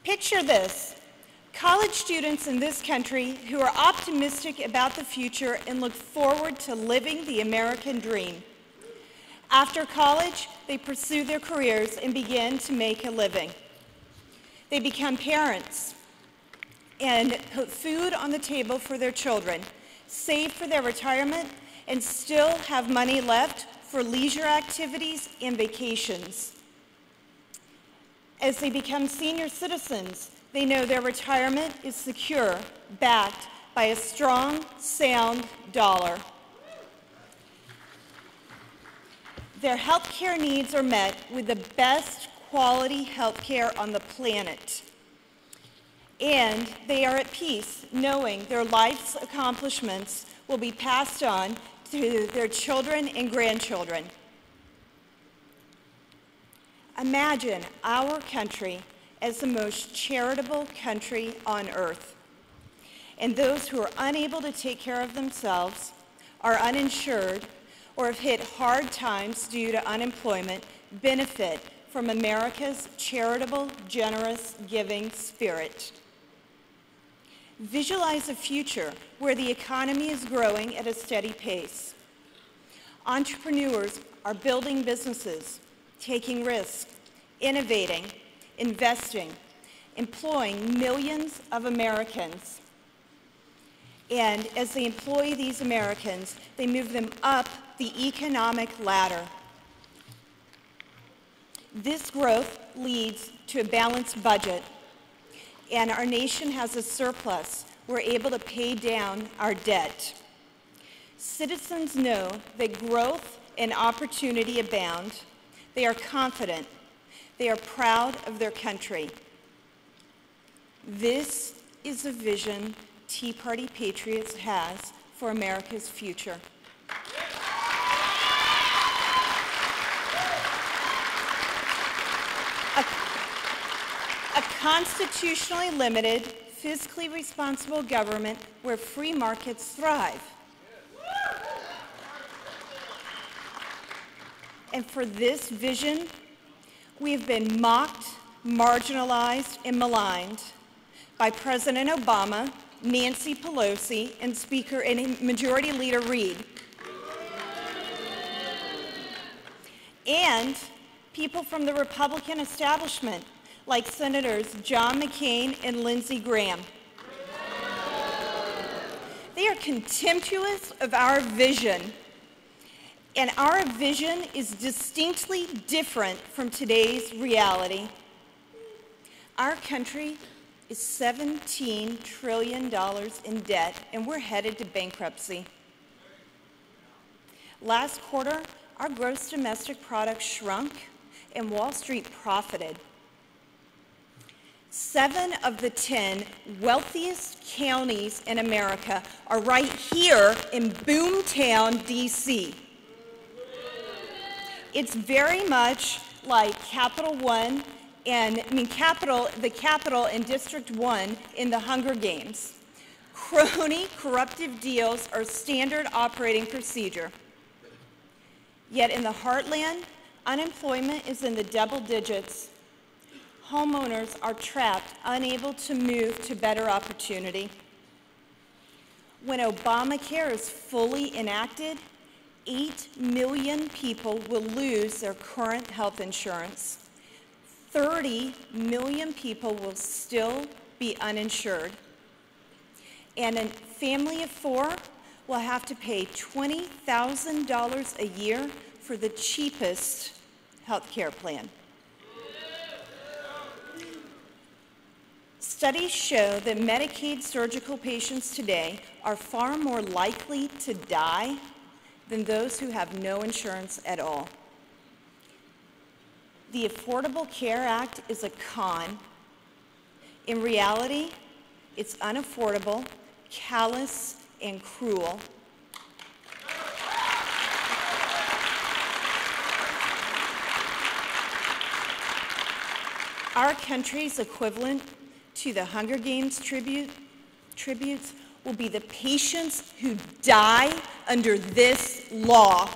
Picture this. College students in this country who are optimistic about the future and look forward to living the American dream. After college, they pursue their careers and begin to make a living. They become parents and put food on the table for their children, save for their retirement, and still have money left for leisure activities and vacations. As they become senior citizens, they know their retirement is secure, backed by a strong, sound dollar. Their health care needs are met with the best quality health care on the planet. And they are at peace, knowing their life's accomplishments will be passed on to their children and grandchildren. Imagine our country as the most charitable country on earth. And those who are unable to take care of themselves, are uninsured, or have hit hard times due to unemployment benefit from America's charitable, generous, giving spirit. Visualize a future where the economy is growing at a steady pace. Entrepreneurs are building businesses, taking risks, innovating, investing, employing millions of Americans. And as they employ these Americans, they move them up the economic ladder. This growth leads to a balanced budget, and our nation has a surplus. We're able to pay down our debt. Citizens know that growth and opportunity abound. They are confident. They are proud of their country. This is the vision Tea Party Patriots has for America's future. A constitutionally limited, fiscally responsible government where free markets thrive. And for this vision, we have been mocked, marginalized, and maligned by President Obama, Nancy Pelosi, and Speaker and Majority Leader Reid. And people from the Republican establishment, like Senators John McCain and Lindsey Graham. They are contemptuous of our vision. And our vision is distinctly different from today's reality. Our country is $17 trillion in debt, and we're headed to bankruptcy. Last quarter, our gross domestic product shrunk, and Wall Street profited. 7 of the 10 wealthiest counties in America are right here in Boomtown, D.C. It's very much like Capital One and, the Capitol in District 1 in the Hunger Games. Crony, corruptive deals are standard operating procedure. Yet in the heartland, unemployment is in the double digits. Homeowners are trapped, unable to move to better opportunity. When Obamacare is fully enacted, 8 million people will lose their current health insurance. 30 million people will still be uninsured. And a family of 4 will have to pay $20,000 a year for the cheapest health care plan. Studies show that Medicaid surgical patients today are far more likely to die than those who have no insurance at all. The Affordable Care Act is a con. In reality, it's unaffordable, callous, and cruel. Our country's equivalent to the Hunger Games tributes will be the patients who die under this law.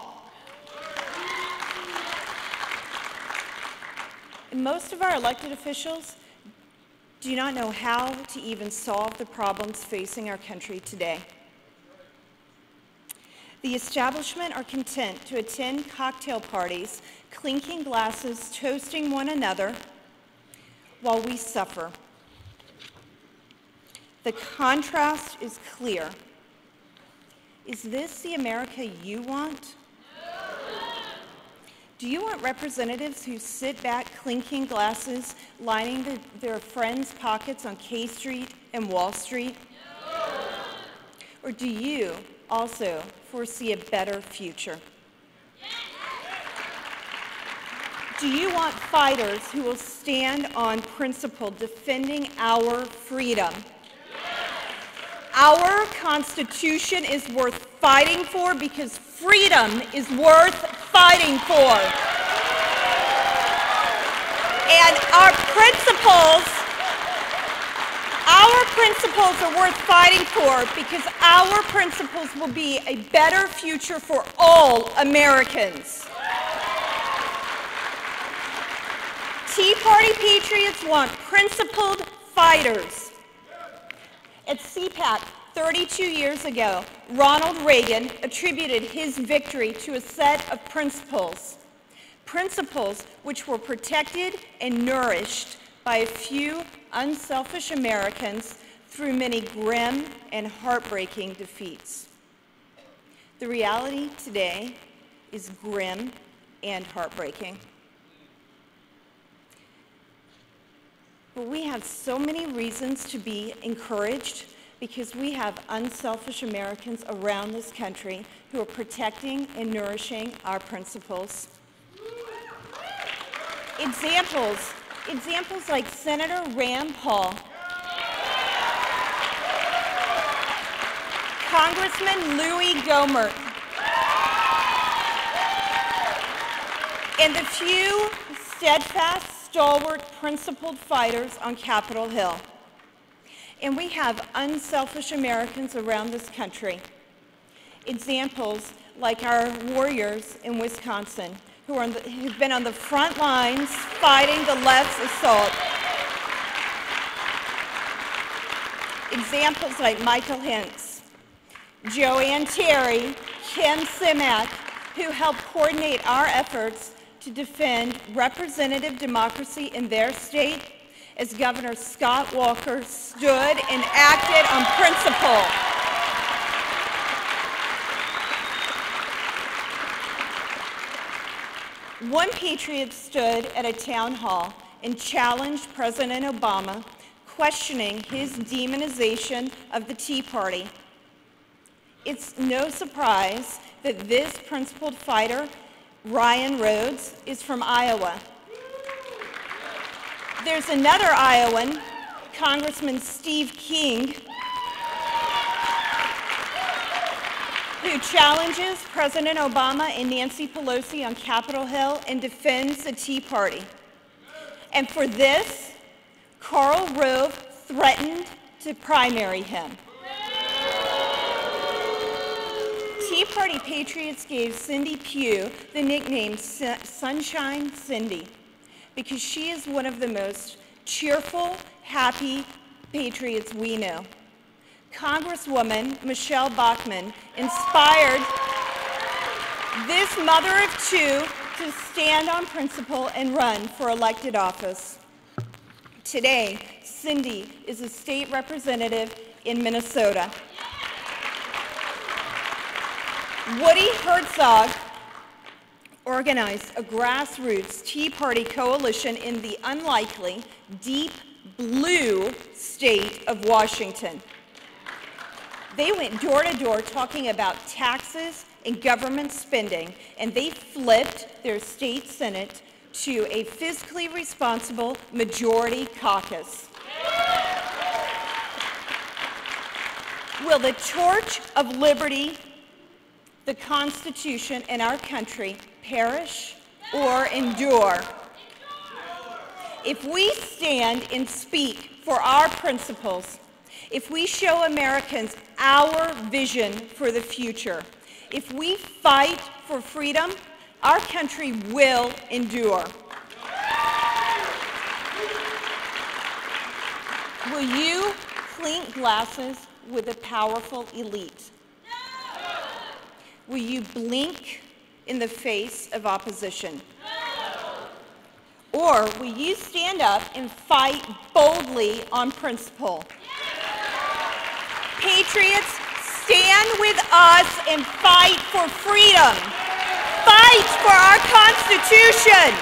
And most of our elected officials do not know how to even solve the problems facing our country today. The establishment are content to attend cocktail parties, clinking glasses, toasting one another, while we suffer. The contrast is clear. Is this the America you want? Do you want representatives who sit back clinking glasses, lining their friends' pockets on K Street and Wall Street? Or do you also foresee a better future? Do you want fighters who will stand on principle defending our freedom? Our Constitution is worth fighting for because freedom is worth fighting for. And our principles are worth fighting for because our principles will be a better future for all Americans. Tea Party patriots want principled fighters. At CPAC 32 years ago, Ronald Reagan attributed his victory to a set of principles which were protected and nourished by a few unselfish Americans through many grim and heartbreaking defeats. The reality today is grim and heartbreaking. But we have so many reasons to be encouraged because we have unselfish Americans around this country who are protecting and nourishing our principles. Examples like Senator Rand Paul, Congressman Louis Gohmert, and the few steadfast, stalwart, principled fighters on Capitol Hill. And we have unselfish Americans around this country. Examples like our warriors in Wisconsin who've been on the front lines fighting the left's assault. Examples like Michael Hintz, Joanne Terry, Kim Simak, who helped coordinate our efforts to defend representative democracy in their state as Governor Scott Walker stood and acted on principle. One patriot stood at a town hall and challenged President Obama, questioning his demonization of the Tea Party. It's no surprise that this principled fighter, Ryan Rhodes, is from Iowa. There's another Iowan, Congressman Steve King, who challenges President Obama and Nancy Pelosi on Capitol Hill and defends the Tea Party. And for this, Karl Rove threatened to primary him. Tea Party patriots gave Cindy Pugh the nickname Sunshine Cindy because she is one of the most cheerful, happy patriots we know. Congresswoman Michelle Bachmann inspired this mother of two to stand on principle and run for elected office. Today, Cindy is a state representative in Minnesota. Woody Herzog organized a grassroots Tea Party coalition in the unlikely, deep blue state of Washington. They went door to door talking about taxes and government spending, and they flipped their state senate to a fiscally responsible majority caucus. Will the torch of liberty, the Constitution, and our country perish or endure? If we stand and speak for our principles, if we show Americans our vision for the future, if we fight for freedom, our country will endure. Will you clink glasses with a powerful elite? No! Will you blink in the face of opposition? No! Or will you stand up and fight boldly on principle? Yes! Patriots, stand with us and fight for freedom. Fight for our Constitution.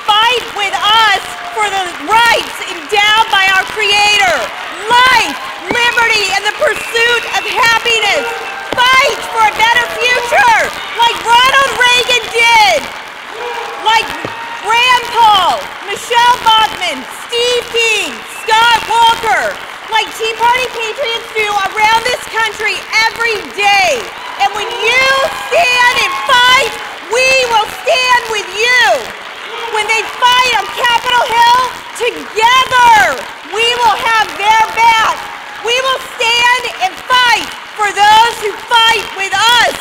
Fight with us for the rights endowed by our Creator. Life, liberty, and the pursuit of happiness. Fight for a better future, like Ronald Reagan did. Like Rand Paul, Michelle Bachmann, Steve King, Scott Walker. Like Tea Party Patriots do around this country every day. And when you stand and fight, we will stand with you. When they fight on Capitol Hill, together we will have their back. We will stand and fight for those who fight with us.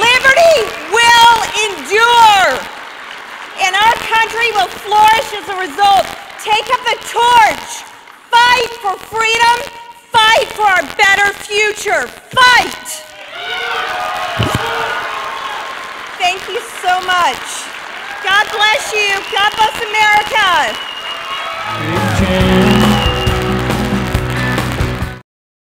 Liberty will endure, and our country will flourish as a result. Take up the torch. Fight for freedom. Fight for our better future. Fight! Thank you so much. God bless you. God bless America.